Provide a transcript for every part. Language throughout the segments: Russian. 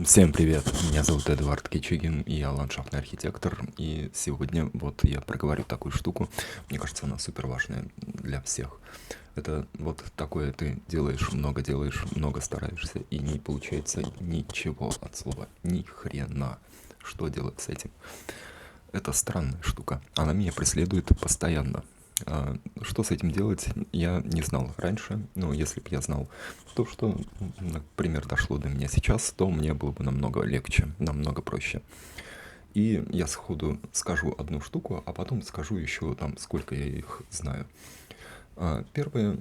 Всем привет, меня зовут Эдуард Кичигин, и я ландшафтный архитектор, и сегодня вот я проговорю такую штуку, мне кажется, она супер важная для всех. Это вот такое ты делаешь, много стараешься, и не получается ничего от слова, ни хрена. Что делать с этим? Это странная штука, она меня преследует постоянно. Что с этим делать, я не знал раньше, но если бы я знал то, что, например, дошло до меня сейчас, то мне было бы намного легче, намного проще. И я сходу скажу одну штуку, а потом скажу еще там, сколько я их знаю. Первое,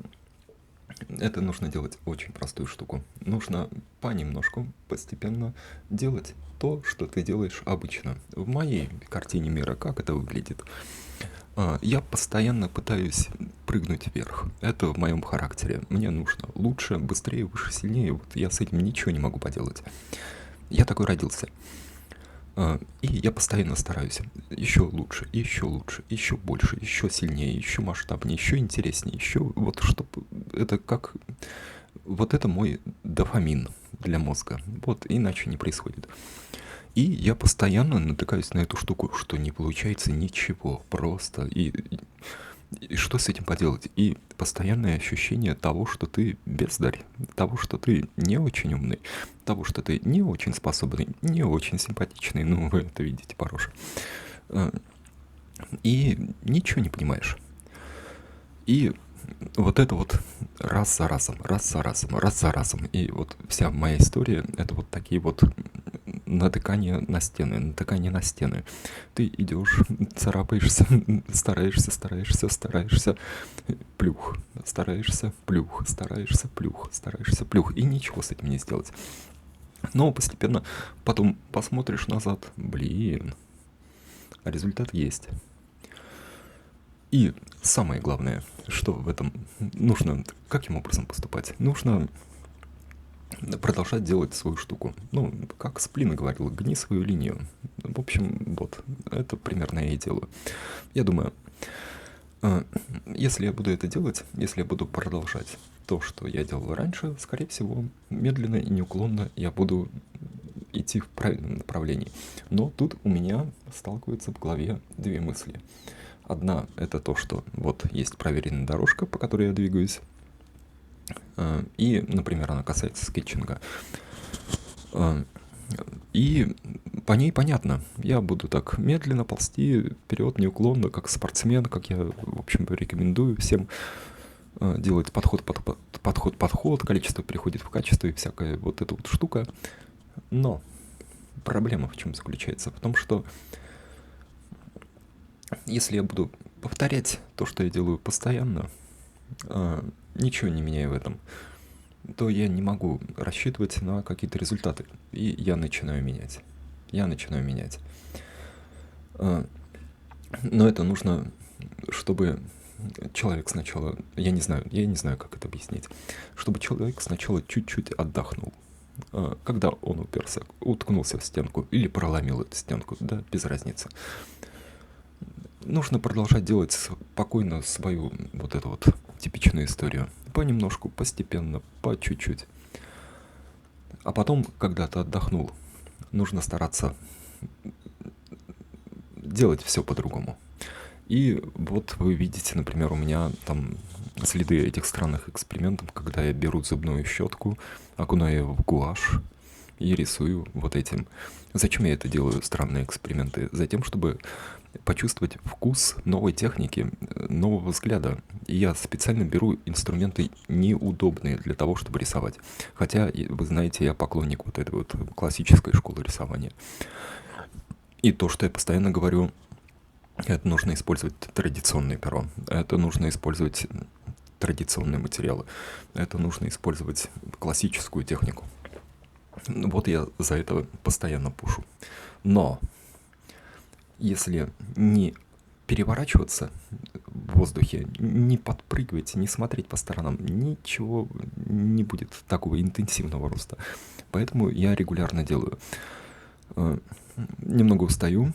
это нужно делать очень простую штуку. Нужно понемножку, постепенно делать то, что ты делаешь обычно. В моей картине мира, как это выглядит? Я постоянно пытаюсь прыгнуть вверх. Это в моем характере. Мне нужно лучше, быстрее, выше, сильнее. Вот я с этим ничего не могу поделать. Я такой родился. И я постоянно стараюсь еще лучше, еще больше, еще сильнее, еще масштабнее, еще интереснее, еще вот чтобы это как... Вот это мой дофамин для мозга. Вот иначе не происходит. И я постоянно натыкаюсь на эту штуку, что не получается ничего просто. И что с этим поделать? И постоянное ощущение того, что ты бездарь, того, что ты не очень умный, того, что ты не очень способный, не очень симпатичный, ну, вы это видите по роже. Э, И ничего не понимаешь. И вот это вот раз за разом, раз за разом, раз за разом. И вот вся моя история — это вот такие вот натыкания на стены, натыкания на стены. Ты идешь, царапаешься, стараешься, плюх, стараешься, плюх, и ничего с этим не сделать. Но постепенно потом посмотришь назад, блин, а результат есть. И самое главное, что в этом нужно, каким образом поступать? Нужно продолжать делать свою штуку. Ну, как Сплина говорил, гни свою линию. В общем, вот, это примерно я и делаю. Я думаю, э, если я буду это делать, если я буду продолжать то, что я делал раньше, скорее всего, медленно и неуклонно я буду идти в правильном направлении. Но тут у меня сталкиваются в голове две мысли. Одна — это то, что вот есть проверенная дорожка, по которой я двигаюсь, и, например, она касается скетчинга. Э, И по ней понятно, я буду так медленно ползти вперед, неуклонно, как спортсмен, как я, в общем, рекомендую всем делать подход, количество переходит в качество и всякая вот эта вот штука. Но проблема в чем заключается? В том, что если я буду повторять то, что я делаю постоянно, ничего не меняя в этом, то я не могу рассчитывать на какие-то результаты. И я начинаю менять. Я начинаю менять. А, Но это нужно, чтобы человек сначала, я не знаю, как это объяснить, чтобы человек сначала чуть-чуть отдохнул. Когда он уткнулся в стенку или проломил эту стенку, да, без разницы. Нужно продолжать делать спокойно свою вот эту вот типичную историю. Понемножку, постепенно, по чуть-чуть. А потом, когда ты отдохнул, нужно стараться делать все по-другому. И вот вы видите, например, у меня там следы этих странных экспериментов, когда я беру зубную щетку, окунаю ее в гуашь и рисую вот этим. Зачем я это делаю, странные эксперименты? Затем, чтобы почувствовать вкус новой техники, нового взгляда. И я специально беру инструменты неудобные для того, чтобы рисовать. Хотя, вы знаете, я поклонник вот этой вот классической школы рисования. И то, что я постоянно говорю, это нужно использовать традиционное перо, это нужно использовать традиционные материалы, это нужно использовать классическую технику. Вот я за это постоянно пушу. Но если не переворачиваться в воздухе, не подпрыгивать, не смотреть по сторонам, ничего не будет такого интенсивного роста. Поэтому я регулярно делаю. Э, Немного устаю,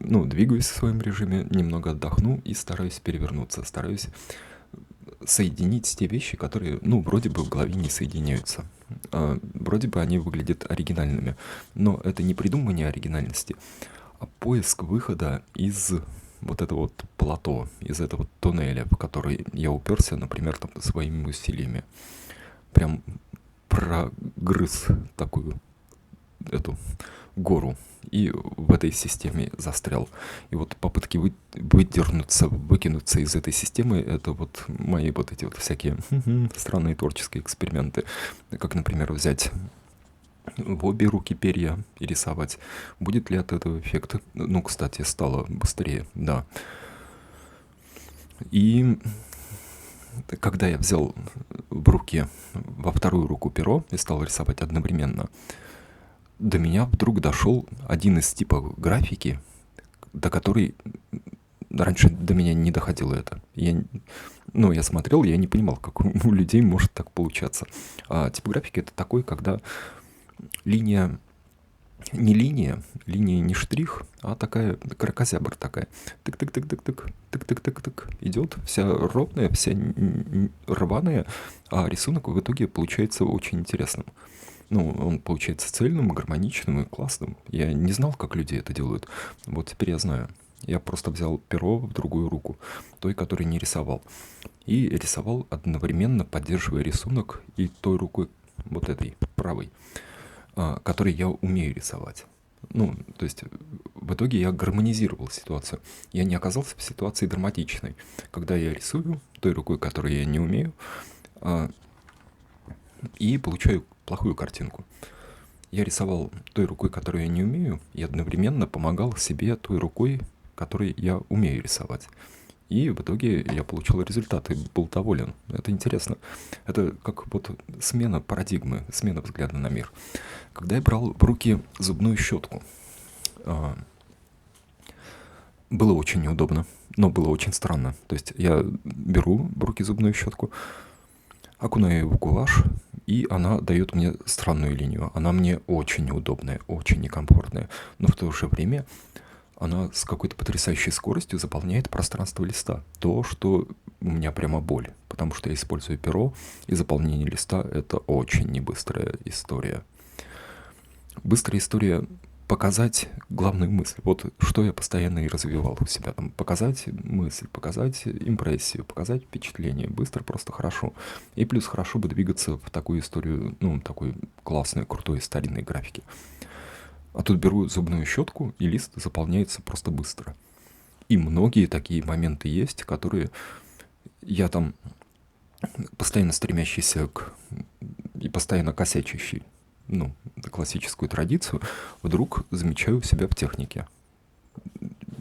ну, двигаюсь в своем режиме, немного отдохну и стараюсь перевернуться, стараюсь соединить те вещи, которые, ну, вроде бы в голове не соединяются. вроде бы они выглядят оригинальными, но это не придумывание оригинальности, а поиск выхода из вот этого вот плато, из этого туннеля, в который я уперся, например, там, своими усилиями. Прям прогрыз такую эту гору и в этой системе застрял. И вот попытки выдернуться, выкинуться из этой системы, это вот мои вот эти вот всякие странные творческие эксперименты. Как, например, взять в обе руки перья и рисовать. Будет ли от этого эффект? Ну, кстати, стало быстрее, да. И когда я взял в руки, во вторую руку перо и стал рисовать одновременно, до меня вдруг дошел один из типов графики, до которой раньше до меня не доходило это. Я смотрел, я не понимал, как у людей может так получаться. А тип графики — это такой, когда линия линия не штрих, а такая кракозябра такая. Тык-тык-тык-тык-тык, тык-тык-тык-тык. Идет вся ровная, вся рваная, а рисунок в итоге получается очень интересным. Ну, он получается цельным, гармоничным и классным. Я не знал, как люди это делают. Вот теперь я знаю. Я просто взял перо в другую руку, той, которой не рисовал. И рисовал одновременно, поддерживая рисунок и той рукой, вот этой, правой, которой я умею рисовать. Ну, то есть в итоге я гармонизировал ситуацию. Я не оказался в ситуации драматичной, когда я рисую той рукой, которой я не умею, и получаю плохую картинку. Я рисовал той рукой, которую я не умею, и одновременно помогал себе той рукой, которой я умею рисовать. И в итоге я получил результат и был доволен. Это интересно. Это как вот смена парадигмы, смена взгляда на мир. Когда я брал в руки зубную щетку, было очень неудобно, но было очень странно. То есть я беру в руки зубную щетку, окунаю ее в гуашь, и она дает мне странную линию. Она мне очень неудобная, очень некомфортная, но в то же время она с какой-то потрясающей скоростью заполняет пространство листа. То, что у меня прямо боль, потому что я использую перо, и заполнение листа — это очень небыстрая история. Быстрая история показать главную мысль. Вот что я постоянно и развивал у себя. Там, показать мысль, показать импрессию, показать впечатление. Быстро, просто хорошо. И плюс хорошо бы двигаться в такую историю, ну, такой классной, крутой, старинной графики. А тут беру зубную щетку, и лист заполняется просто быстро. И многие такие моменты есть, которые я там постоянно стремящийся и постоянно косячащий, ну, классическую традицию, вдруг замечаю себя в технике.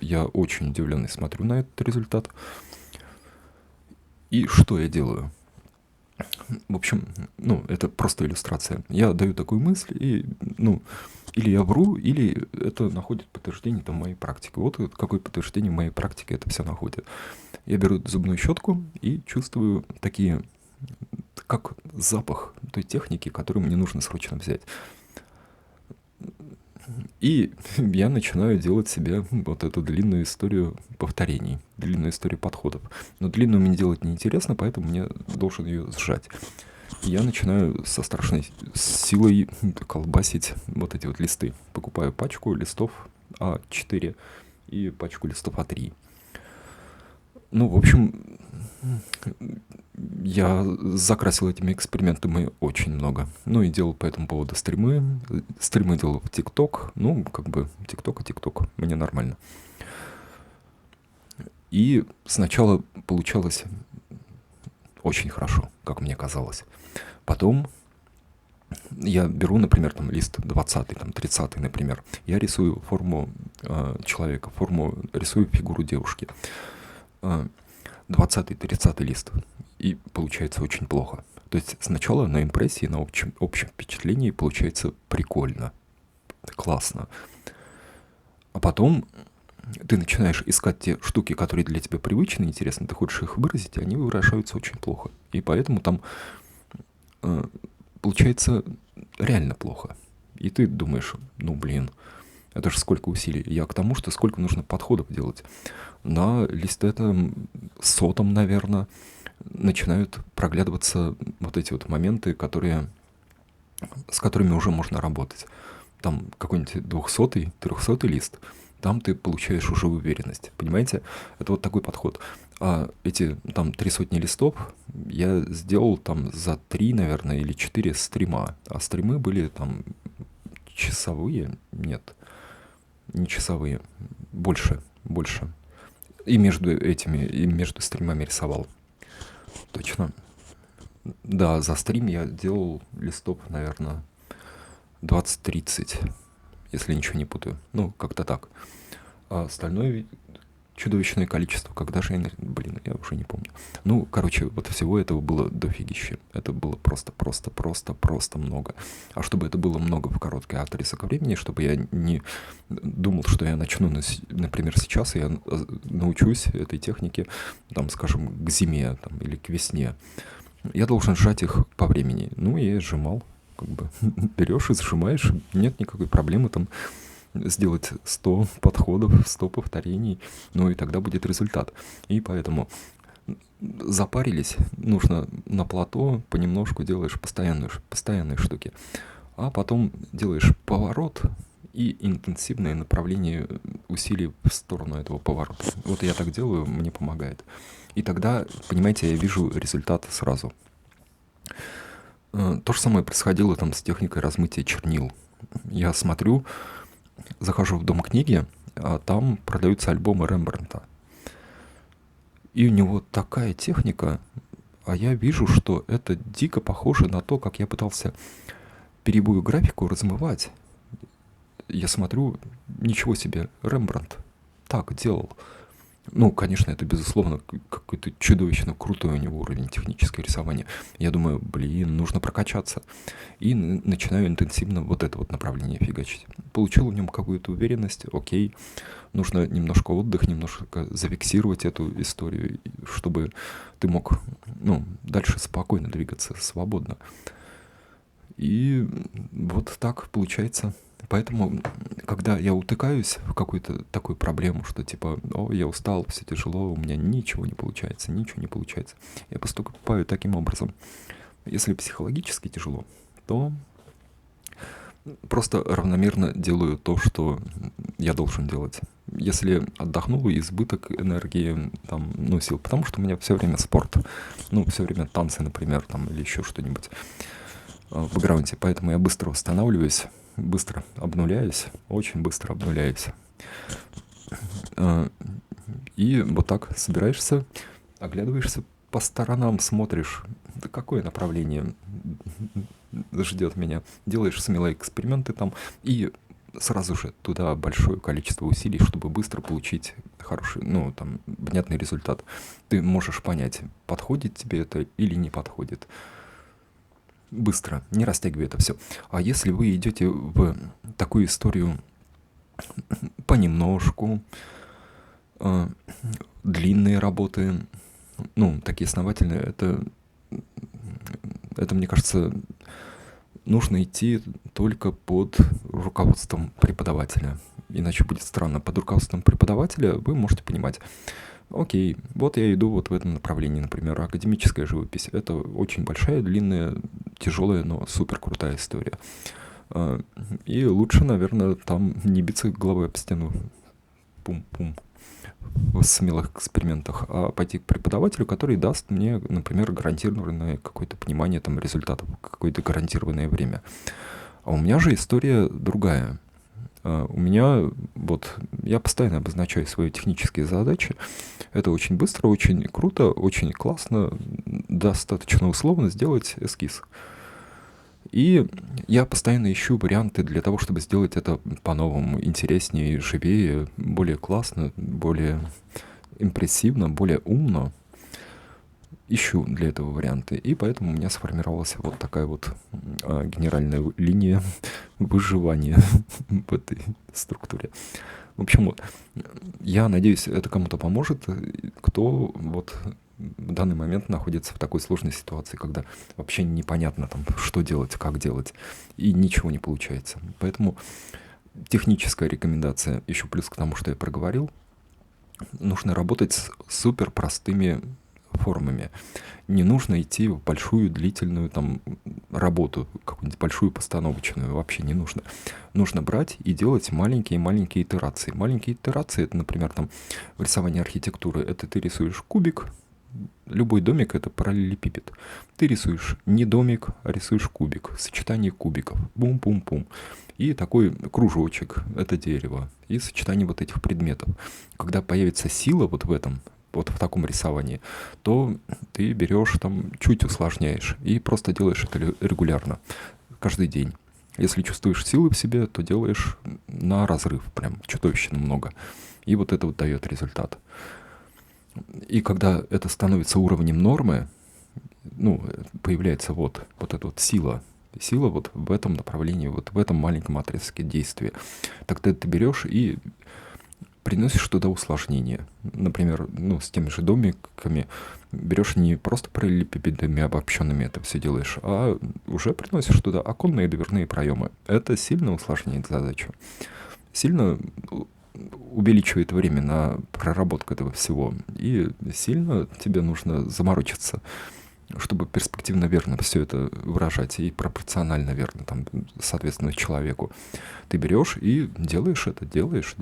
Я очень удивленный смотрю на этот результат. И что я делаю? В общем, это просто иллюстрация. Я даю такую мысль, и, или я вру, или это находит подтверждение там моей практики. Вот какое подтверждение моей практики это все находит. Я беру зубную щетку и чувствую такие, как запах той техники, которую мне нужно срочно взять. И я начинаю делать себе вот эту длинную историю повторений, длинную историю подходов. Но длинную мне делать неинтересно, поэтому мне должен ее сжать. И я начинаю со страшной силой колбасить вот эти вот листы. Покупаю пачку листов А4 и пачку листов А3. Ну, в общем, я закрасил этими экспериментами очень много. Ну и делал по этому поводу стримы. Стримы делал в ТикТок. Ну, как бы ТикТок и ТикТок. Мне нормально. И сначала получалось очень хорошо, как мне казалось. Потом я беру, например, там лист 20-й, там 30-й, например. Я рисую форму человека, рисую фигуру девушки. 20-й, 30-й лист. И получается очень плохо. То есть сначала на импрессии, на общем впечатлении получается прикольно, классно. А потом ты начинаешь искать те штуки, которые для тебя привычны, интересны, ты хочешь их выразить, и они выражаются очень плохо. И поэтому там получается реально плохо. И ты думаешь, это же сколько усилий. Я к тому, что сколько нужно подходов делать. На листе этом 100-м, наверное, начинают проглядываться вот эти вот моменты, которые с которыми уже можно работать. Там какой-нибудь 200-й, 300-й лист, там ты получаешь уже уверенность. Понимаете? Это вот такой подход. А эти там 300 листов я сделал там за 3, наверное, или 4 стрима. А стримы были там часовые? Нет, не часовые. Больше. И между этими, и между стримами рисовал. Точно. Да, за стрим я делал листов, наверное, 20-30, если ничего не путаю. Ну, как-то так. А остальное чудовищное количество. Когда же я... Блин, я уже не помню. Ну, короче, вот всего этого было дофигища. Это было просто много. А чтобы это было много в короткий отрезок времени, чтобы я не думал, что я начну, например, сейчас, и я научусь этой технике, там, скажем, к зиме там, или к весне, я должен сжать их по времени. Ну, я сжимал. Как бы берешь и сжимаешь, нет никакой проблемы там сделать 100 подходов, 100 повторений, ну и тогда будет результат. И поэтому запарились, нужно на плато, понемножку делаешь постоянные штуки, а потом делаешь поворот и интенсивное направление усилий в сторону этого поворота. Вот я так делаю, мне помогает. И тогда, понимаете, я вижу результат сразу. То же самое происходило там с техникой размытия чернил. Я смотрю, захожу в дом книги, а там продаются альбомы Рембрандта. И у него такая техника, а я вижу, что это дико похоже на то, как я пытался перьевую графику размывать. Я смотрю, ничего себе, Рембрандт так делал. Ну, конечно, это, безусловно, какой-то чудовищно крутой у него уровень технического рисования. Я думаю, блин, нужно прокачаться. И начинаю интенсивно вот это вот направление фигачить. Получил в нем какую-то уверенность, окей, нужно немножко отдых, немножко зафиксировать эту историю, чтобы ты мог, ну, дальше спокойно двигаться, свободно. И вот так получается. Поэтому, когда я утыкаюсь в какую-то такую проблему, что типа, о, я устал, все тяжело, у меня ничего не получается, я поступаю таким образом. Если психологически тяжело, то просто равномерно делаю то, что я должен делать. Если отдохнул, избыток энергии, там, ну, сил, потому что у меня все время спорт, ну, все время танцы, например, там, или еще что-нибудь в бэкграунде, поэтому я быстро восстанавливаюсь, быстро обнуляюсь, очень быстро обнуляюсь. И вот так собираешься, оглядываешься по сторонам, смотришь, да какое направление ждет меня. Делаешь смелые эксперименты там и сразу же туда большое количество усилий, чтобы быстро получить хороший, ну, там, внятный результат. Ты можешь понять, подходит тебе это или не подходит. Быстро, не растягивай это все. А если вы идете в такую историю понемножку, длинные работы, ну, такие основательные, это, мне кажется, нужно идти только под руководством преподавателя. Иначе будет странно. Под руководством преподавателя вы можете понимать, окей, вот я иду вот в этом направлении, например, академическая живопись. Это очень большая, длинная, тяжелая, но супер крутая история. И лучше, наверное, там не биться головой об стену. Пум-пум. В смелых экспериментах, а пойти к преподавателю, который даст мне, например, гарантированное какое-то понимание там результатов, какое-то гарантированное время. А у меня же история другая. У меня, вот, я постоянно обозначаю свои технические задачи. Это очень быстро, очень круто, очень классно, достаточно условно сделать эскиз. И я постоянно ищу варианты для того, чтобы сделать это по-новому, интереснее, живее, более классно, более импрессивно, более умно. Ищу для этого варианты. И поэтому у меня сформировалась вот такая вот генеральная линия выживания в этой структуре. В общем, вот, я надеюсь, это кому-то поможет, кто вот в данный момент находится в такой сложной ситуации, когда вообще непонятно там, что делать, как делать, и ничего не получается. Поэтому техническая рекомендация, еще плюс к тому, что я проговорил, нужно работать с супер простыми формами. Не нужно идти в большую длительную там работу, какую-нибудь большую постановочную, вообще не нужно. Нужно брать и делать маленькие-маленькие итерации. Маленькие итерации, это, например, там в рисовании архитектуры, это ты рисуешь кубик, любой домик — это параллелепипед. Ты рисуешь не домик, а рисуешь кубик, сочетание кубиков, бум-бум-бум. И такой кружочек — это дерево, и сочетание вот этих предметов. Когда появится сила вот в этом, вот в таком рисовании, то ты берешь там, чуть усложняешь и просто делаешь это регулярно, каждый день. Если чувствуешь силы в себе, то делаешь на разрыв, прям чудовищно много. И вот это вот дает результат. И когда это становится уровнем нормы, ну, появляется вот эта вот сила вот в этом направлении, вот в этом маленьком отрезке действия. Тогда ты берешь и приносишь туда усложнения. Например, ну, с теми же домиками берешь не просто параллелепипедами обобщенными это все делаешь, а уже приносишь туда оконные и дверные проемы. Это сильно усложняет задачу. Сильно увеличивает время на проработку этого всего. И сильно тебе нужно заморочиться, чтобы перспективно верно все это выражать и пропорционально верно, там, соответственно, человеку. Ты берешь и делаешь это, делаешь.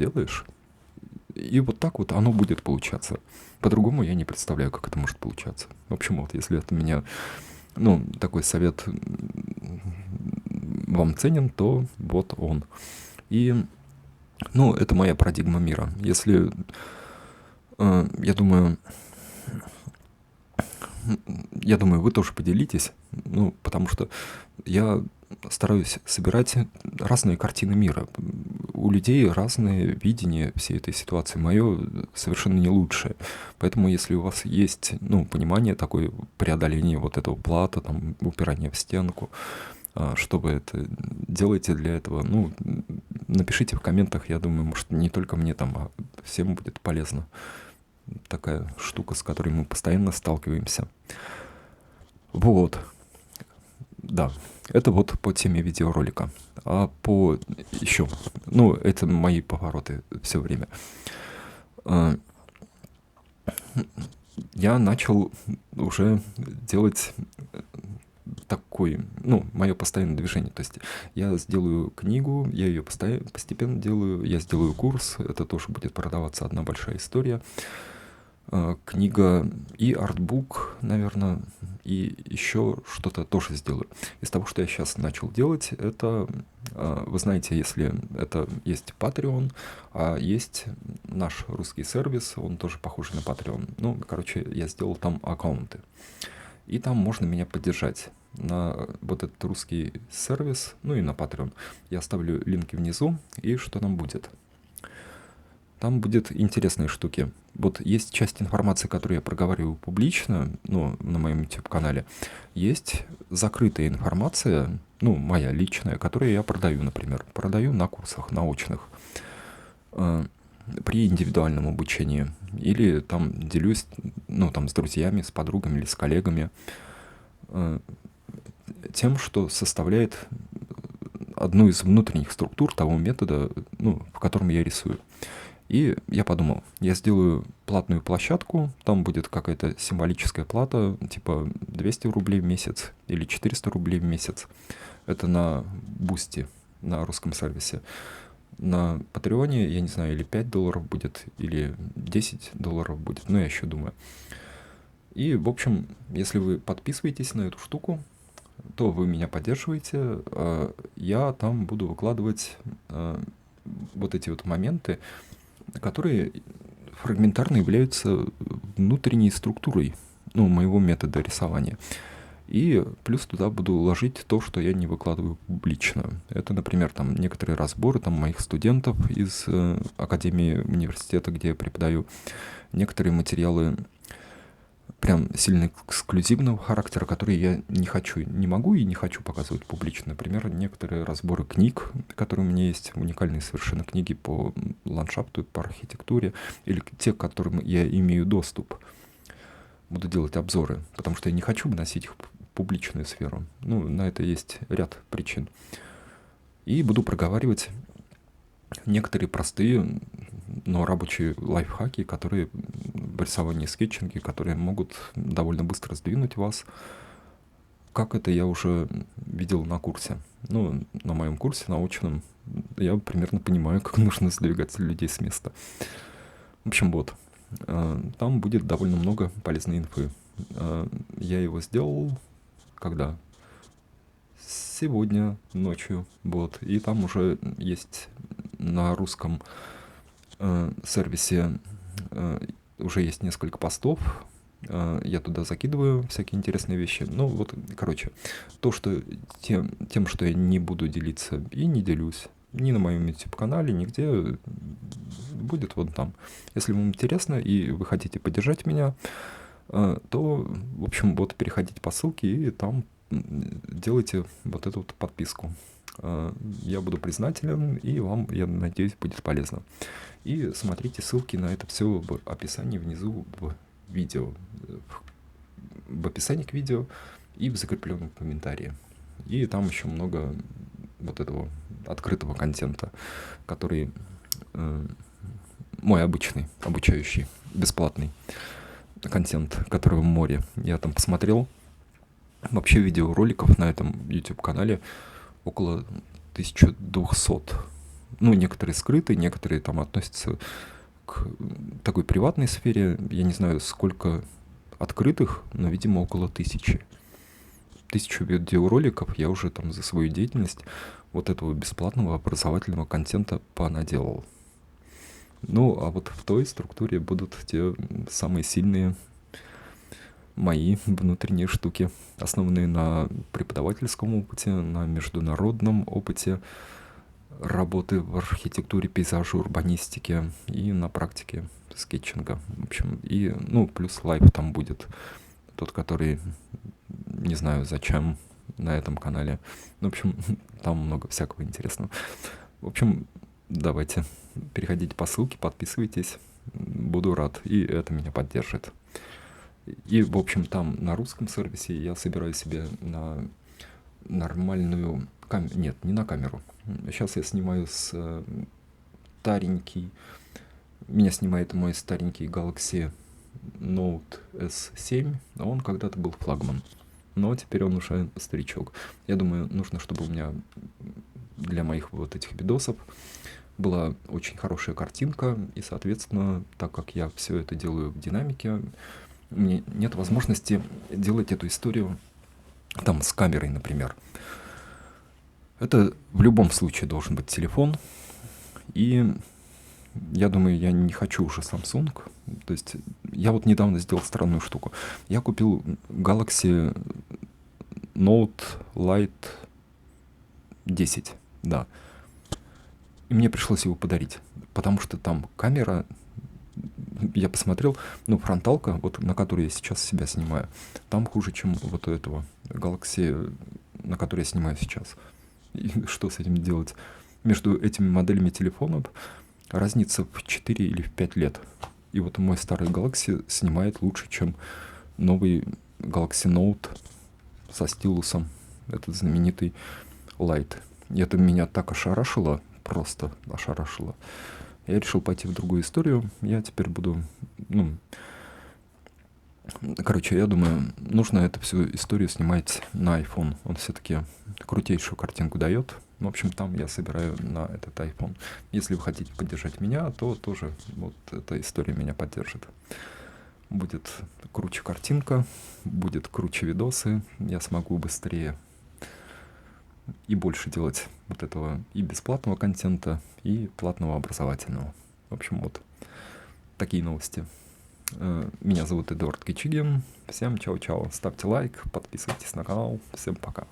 И вот так вот оно будет получаться. По-другому я не представляю, как это может получаться. В общем, вот, если это меня, ну, такой совет вам ценен, то вот он. И, ну, это моя парадигма мира. Если, я думаю, вы тоже поделитесь, ну, потому что я стараюсь собирать разные картины мира. У людей разное видение всей этой ситуации. Мое совершенно не лучшее. Поэтому, если у вас есть, ну, понимание такое, преодоление вот этого плата, там, упирания в стенку, что вы это делаете для этого, ну, напишите в комментах, я думаю, может, не только мне там, а всем будет полезно. Такая штука, с которой мы постоянно сталкиваемся. Вот. Да, это вот по теме видеоролика. А по еще, ну, это мои повороты все время. Я начал уже делать такой, ну, мое постоянное движение. То есть я сделаю книгу, я ее постепенно делаю, я сделаю курс, это тоже будет продаваться, одна большая история. Книга и артбук, наверное, и еще что-то тоже сделаю. Из того, что я сейчас начал делать, это, вы знаете, если это есть Patreon, а есть наш русский сервис, он тоже похож на Patreon. Ну, короче, я сделал там аккаунты. И там можно меня поддержать на вот этот русский сервис, ну и на Patreon. Я оставлю линки внизу, и что там будет? Там будет интересные штуки. Вот есть часть информации, которую я проговариваю публично, ну, на моем YouTube-канале. Есть закрытая информация, ну, моя личная, которую я продаю, например. Продаю на курсах научных, при индивидуальном обучении. Или там делюсь, ну, там, с друзьями, с подругами или с коллегами тем, что составляет одну из внутренних структур того метода, ну, в котором я рисую. И я подумал, я сделаю платную площадку, там будет какая-то символическая плата, типа 200 рублей в месяц или 400 рублей в месяц. Это на Бусти, на русском сервисе. На Патреоне, я не знаю, или $5 будет, или $10 будет, но я еще думаю. И, в общем, если вы подписываетесь на эту штуку, то вы меня поддерживаете, я там буду выкладывать вот эти вот моменты, которые фрагментарно являются внутренней структурой, ну, моего метода рисования. И плюс туда буду ложить то, что я не выкладываю публично. Это, например, там некоторые разборы там, моих студентов из Академии университета, где я преподаю, некоторые материалы прям сильно эксклюзивного характера, которые я не могу и не хочу показывать публично. Например, некоторые разборы книг, которые у меня есть, уникальные совершенно книги по ландшафту, по архитектуре, или те, к которым я имею доступ. Буду делать обзоры, потому что я не хочу выносить их в публичную сферу. Ну, на это есть ряд причин. И буду проговаривать некоторые простые, но рабочие лайфхаки, которые в рисовании, скетчинге, которые могут довольно быстро сдвинуть вас. Как это я уже видел на курсе. Ну, на моем курсе научном я примерно понимаю, как нужно сдвигать людей с места. В общем, вот. Там будет довольно много полезной инфы. Я его сделал когда? Сегодня ночью. Вот. И там уже есть на русском сервисе уже есть несколько постов. Я туда закидываю всякие интересные вещи. Ну вот, короче, то, что тем, что я не буду делиться и не делюсь ни на моем YouTube-канале, нигде, будет вот там. Если вам интересно и вы хотите поддержать меня, то, в общем, вот переходите по ссылке и там делайте вот эту вот подписку. Я буду признателен, и вам, я надеюсь, будет полезно. И смотрите ссылки на это все в описании внизу в видео, в описании к видео и в закрепленном комментарии. И там еще много вот этого открытого контента, который мой обычный, обучающий, бесплатный контент, который в море. Я там посмотрел. Вообще видеороликов на этом YouTube-канале около 1200. Ну, некоторые скрыты, некоторые там относятся к такой приватной сфере. Я не знаю, сколько открытых, но, видимо, около 1000. 1000 видеороликов я уже там за свою деятельность вот этого бесплатного образовательного контента понаделал. Ну, а вот в той структуре будут те самые сильные мои внутренние штуки, основанные на преподавательском опыте, на международном опыте работы в архитектуре, пейзаже, урбанистике и на практике скетчинга. В общем, и, ну, плюс лайв там будет, тот, который, не знаю зачем, на этом канале. В общем, там много всякого интересного. В общем, давайте, переходите по ссылке, подписывайтесь, буду рад, и это меня поддержит. И, в общем, там на русском сервисе я собираю себе на нормальную камеру. Нет, не на камеру. Сейчас я снимаю старенький. Меня снимает мой старенький Galaxy Note S7. А он когда-то был флагман. Но теперь он уже старичок. Я думаю, нужно, чтобы у меня для моих вот этих видосов была очень хорошая картинка. И, соответственно, так как я все это делаю в динамике, мне нет возможности делать эту историю там с камерой, например. Это в любом случае должен быть телефон. И я думаю, я не хочу уже Samsung. То есть я вот недавно сделал странную штуку. Я купил Galaxy Note Lite 10, да. И мне пришлось его подарить, потому что там камера, я посмотрел, ну, фронталка, вот на которой я сейчас себя снимаю, там хуже, чем вот у этого Galaxy, на которой я снимаю сейчас. И что с этим делать? Между этими моделями телефонов разница в 4 или в 5 лет. И вот мой старый Galaxy снимает лучше, чем новый Galaxy Note со стилусом, этот знаменитый Lite. И это меня так ошарашило, просто ошарашило. Я решил пойти в другую историю. Я теперь буду, ну, короче, я думаю, нужно эту всю историю снимать на iPhone. Он все-таки крутейшую картинку дает. В общем, там я собираю на этот iPhone. Если вы хотите поддержать меня, то тоже вот эта история меня поддержит. Будет круче картинка, будет круче видосы. Я смогу быстрее и больше делать вот этого и бесплатного контента, и платного образовательного. В общем, вот такие новости. Меня зовут Эдуард Кичигин. Всем чао-чао. Ставьте лайк, подписывайтесь на канал. Всем пока.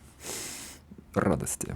Радости.